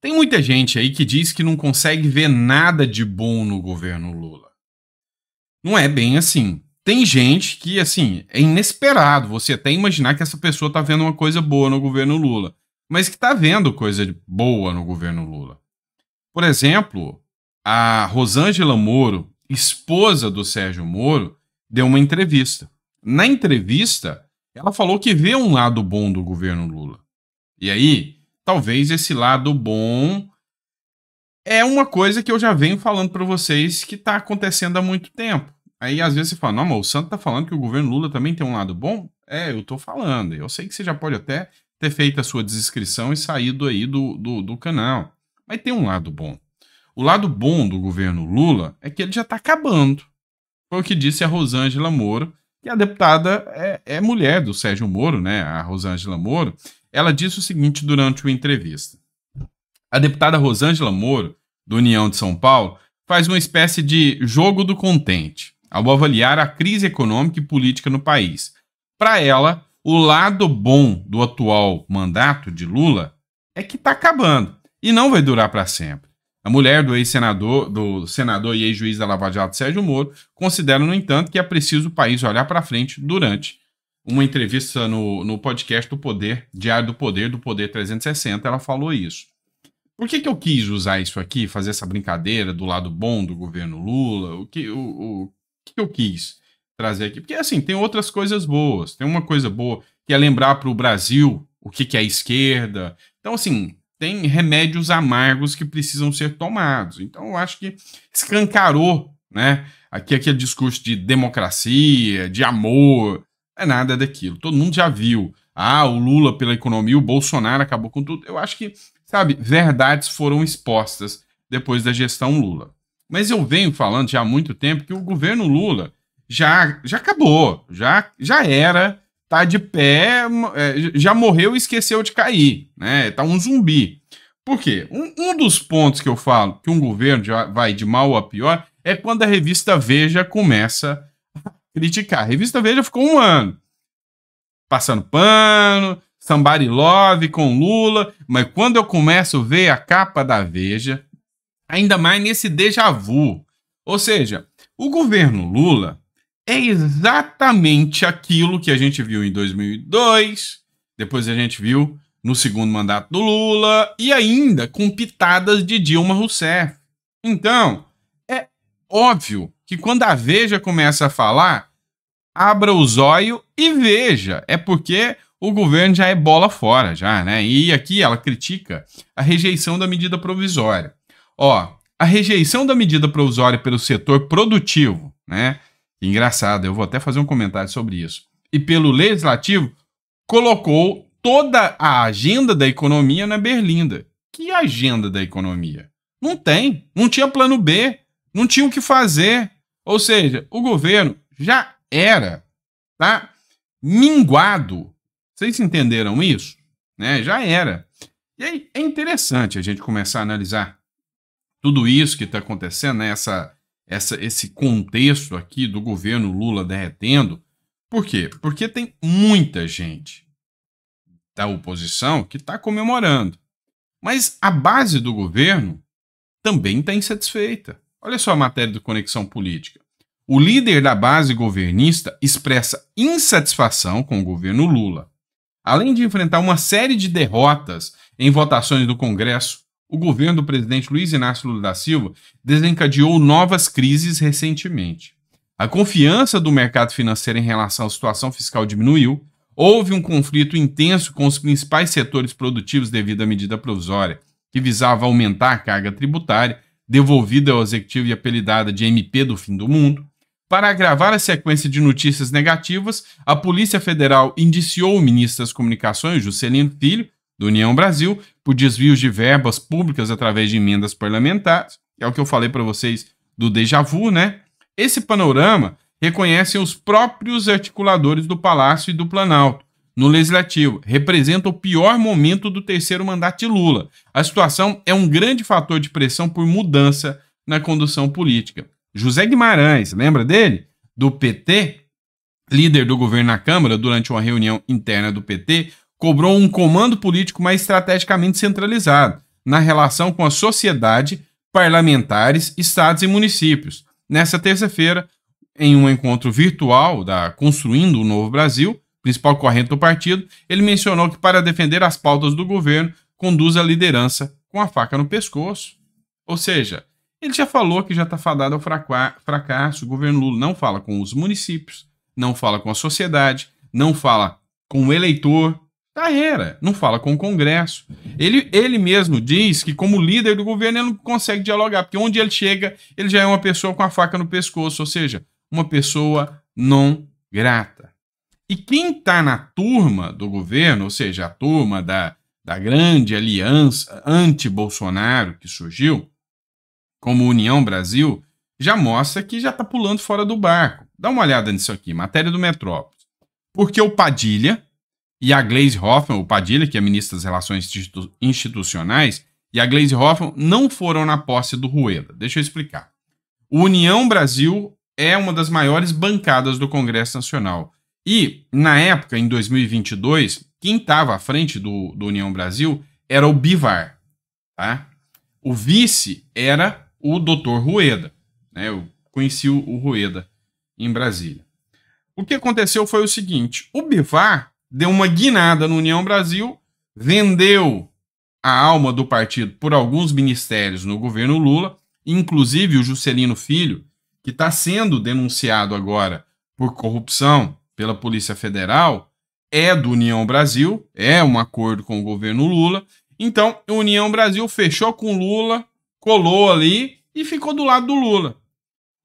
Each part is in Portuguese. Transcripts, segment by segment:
Tem muita gente aí que diz que não consegue ver nada de bom no governo Lula. Não é bem assim. Tem gente que, assim, é inesperado você até imaginar que essa pessoa tá vendo uma coisa boa no governo Lula, mas que tá vendo coisa boa no governo Lula. Por exemplo, a Rosângela Moro, esposa do Sérgio Moro, deu uma entrevista. Na entrevista, ela falou que vê um lado bom do governo Lula. E aí, talvez esse lado bom é uma coisa que eu já venho falando para vocês que está acontecendo há muito tempo. Aí às vezes você fala, não, mas o Santo tá falando que o governo Lula também tem um lado bom? É, eu tô falando. Eu sei que você já pode até ter feito a sua desinscrição e saído aí do canal. Mas tem um lado bom. O lado bom do governo Lula é que ele já tá acabando. Foi o que disse a Rosângela Moro, que a deputada é mulher do Sérgio Moro, né? A Rosângela Moro. Ela disse o seguinte durante uma entrevista. A deputada Rosângela Moro, do União de São Paulo, faz uma espécie de jogo do contente ao avaliar a crise econômica e política no país. Para ela, o lado bom do atual mandato de Lula é que está acabando e não vai durar para sempre. A mulher do senador e ex-juiz da Lava Jato, Sérgio Moro, considera, no entanto, que é preciso o país olhar para frente durante uma entrevista no podcast do Poder, Diário do Poder 360, ela falou isso. Por que eu quis usar isso aqui, fazer essa brincadeira do lado bom do governo Lula? O que eu quis trazer aqui? Porque, assim, tem outras coisas boas. Tem uma coisa boa que é lembrar para o Brasil o que é a esquerda. Então, assim, tem remédios amargos que precisam ser tomados. Então, eu acho que escancarou, né? Aqui aquele discurso de democracia, de amor. Não é nada daquilo. Todo mundo já viu. Ah, o Lula pela economia, o Bolsonaro acabou com tudo. Eu acho que, sabe, verdades foram expostas depois da gestão Lula. Mas eu venho falando já há muito tempo que o governo Lula já acabou, já era, tá de pé, já morreu e esqueceu de cair, né? Tá um zumbi. Por quê? Um dos pontos que eu falo que um governo já vai de mal a pior é quando a revista Veja começa a criticar. A revista Veja ficou um ano passando pano, somebody love com Lula, mas quando eu começo a ver a capa da Veja, ainda mais nesse déjà vu, ou seja, o governo Lula é exatamente aquilo que a gente viu em 2002, depois a gente viu no segundo mandato do Lula e ainda com pitadas de Dilma Rousseff. Então, é óbvio que quando a Veja começa a falar, abra os olhos e veja. É porque o governo já é bola fora, já, né? E aqui ela critica a rejeição da medida provisória. Ó, a rejeição da medida provisória pelo setor produtivo, né? Engraçado, eu vou até fazer um comentário sobre isso. E pelo legislativo, colocou toda a agenda da economia na berlinda. Que agenda da economia? Não tem. Não tinha plano B. Não tinha o que fazer. Ou seja, o governo já era, tá? Minguado. Vocês entenderam isso? Né? Já era. E aí é interessante a gente começar a analisar tudo isso que está acontecendo, né? Esse contexto aqui do governo Lula derretendo. Por quê? Porque tem muita gente da oposição que está comemorando. Mas a base do governo também está insatisfeita. Olha só a matéria do Conexão Política. O líder da base governista expressa insatisfação com o governo Lula. Além de enfrentar uma série de derrotas em votações do Congresso, o governo do presidente Luiz Inácio Lula da Silva desencadeou novas crises recentemente. A confiança do mercado financeiro em relação à situação fiscal diminuiu, houve um conflito intenso com os principais setores produtivos devido à medida provisória, que visava aumentar a carga tributária, devolvida ao executivo e apelidada de MP do fim do mundo. Para agravar a sequência de notícias negativas, a Polícia Federal indiciou o ministro das Comunicações, Juscelino Filho, do União Brasil, por desvios de verbas públicas através de emendas parlamentares. É o que eu falei para vocês do déjà vu, né? Esse panorama reconhece os próprios articuladores do Palácio e do Planalto. No Legislativo, representa o pior momento do terceiro mandato de Lula. A situação é um grande fator de pressão por mudança na condução política. José Guimarães, lembra dele? Do PT, líder do governo na Câmara, durante uma reunião interna do PT, cobrou um comando político mais estrategicamente centralizado. na relação com a sociedade, parlamentares, estados e municípios. Nessa terça-feira, em um encontro virtual da Construindo o Novo Brasil, principal corrente do partido, ele mencionou que para defender as pautas do governo, conduz a liderança com a faca no pescoço. Ou seja, ele já falou que já está fadado ao fracasso. O governo Lula não fala com os municípios, não fala com a sociedade, não fala com o eleitor, carreira, não fala com o Congresso. Ele mesmo diz que, como líder do governo, ele não consegue dialogar, porque onde ele chega, ele já é uma pessoa com a faca no pescoço, ou seja, uma pessoa não grata. E quem está na turma do governo, ou seja, a turma da grande aliança anti-Bolsonaro que surgiu, como União Brasil, já mostra que já está pulando fora do barco. Dá uma olhada nisso aqui, matéria do Metrópolis. Porque o Padilha e a Gleisi Hoffmann, o Padilha, que é ministro das Relações Institucionais, e a Gleisi Hoffmann não foram na posse do Rueda. Deixa eu explicar. O União Brasil é uma das maiores bancadas do Congresso Nacional. E, na época, em 2022, quem estava à frente do União Brasil era o Bivar. Tá? O vice era o Dr. Rueda. Né? Eu conheci o Rueda em Brasília. O que aconteceu foi o seguinte: o Bivar deu uma guinada no União Brasil, vendeu a alma do partido por alguns ministérios no governo Lula, inclusive o Juscelino Filho, que está sendo denunciado agora por corrupção pela Polícia Federal, é do União Brasil, é um acordo com o governo Lula. Então, a União Brasil fechou com Lula, colou ali e ficou do lado do Lula.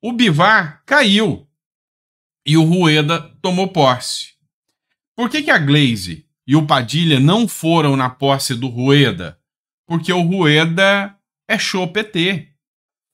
O Bivar caiu e o Rueda tomou posse. Por que a Gleisi e o Padilha não foram na posse do Rueda? Porque o Rueda é show PT.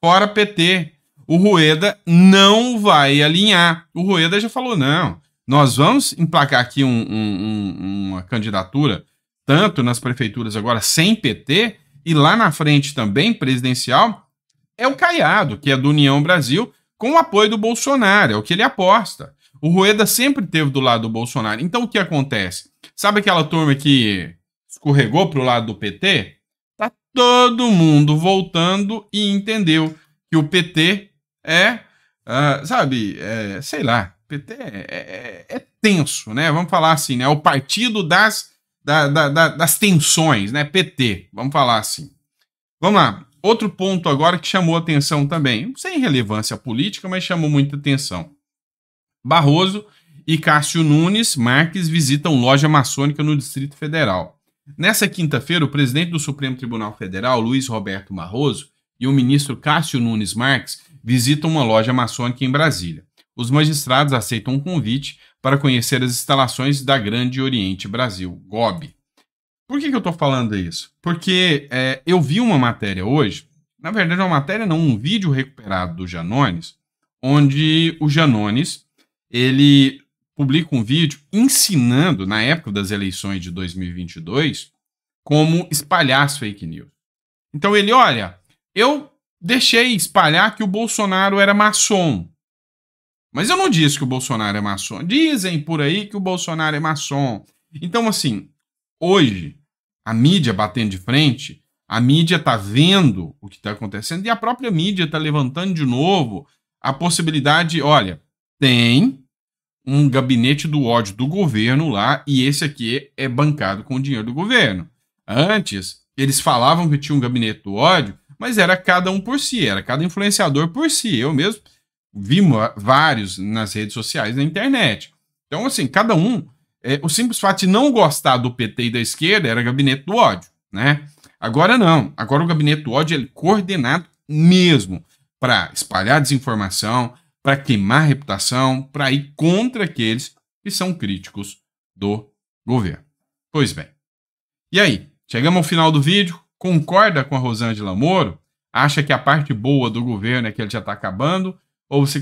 Fora PT. O Rueda não vai alinhar. O Rueda já falou, não, nós vamos emplacar aqui uma candidatura, tanto nas prefeituras agora sem PT, e lá na frente também, presidencial, é o Caiado, que é do União Brasil, com o apoio do Bolsonaro, é o que ele aposta. O Rueda sempre esteve do lado do Bolsonaro. Então o que acontece? Sabe aquela turma que escorregou para o lado do PT? Tá todo mundo voltando e entendeu que o PT sei lá, PT é tenso, né? Vamos falar assim, né? É o partido das tensões, né? PT, vamos falar assim. Vamos lá. Outro ponto agora que chamou atenção também, sem relevância política, mas chamou muita atenção. Barroso e Cássio Nunes Marques visitam loja maçônica no Distrito Federal. Nessa quinta-feira, o presidente do Supremo Tribunal Federal, Luiz Roberto Barroso, e o ministro Cássio Nunes Marques visitam uma loja maçônica em Brasília. Os magistrados aceitam um convite para conhecer as instalações da Grande Oriente Brasil, GOB. Por que eu estou falando isso? Porque eu vi uma matéria hoje, na verdade uma matéria não, um vídeo recuperado do Janones, onde o Janones, ele publica um vídeo ensinando, na época das eleições de 2022, como espalhar as fake news. Então ele, olha, eu deixei espalhar que o Bolsonaro era maçom. Mas eu não disse que o Bolsonaro é maçom. Dizem por aí que o Bolsonaro é maçom. Então, assim, hoje, a mídia batendo de frente, a mídia está vendo o que está acontecendo e a própria mídia está levantando de novo a possibilidade, olha, tem um gabinete do ódio do governo lá e esse aqui é bancado com o dinheiro do governo. Antes, eles falavam que tinha um gabinete do ódio, mas era cada um por si, era cada influenciador por si. Eu mesmo vi vários nas redes sociais, na internet. Então, assim, cada um... o simples fato de não gostar do PT e da esquerda era gabinete do ódio, né? Agora não. Agora o gabinete do ódio é coordenado mesmo para espalhar desinformação, para queimar reputação, para ir contra aqueles que são críticos do governo. Pois bem. E aí? Chegamos ao final do vídeo. Concorda com a Rosângela Moro? Acha que a parte boa do governo é que ele já está acabando? Ou você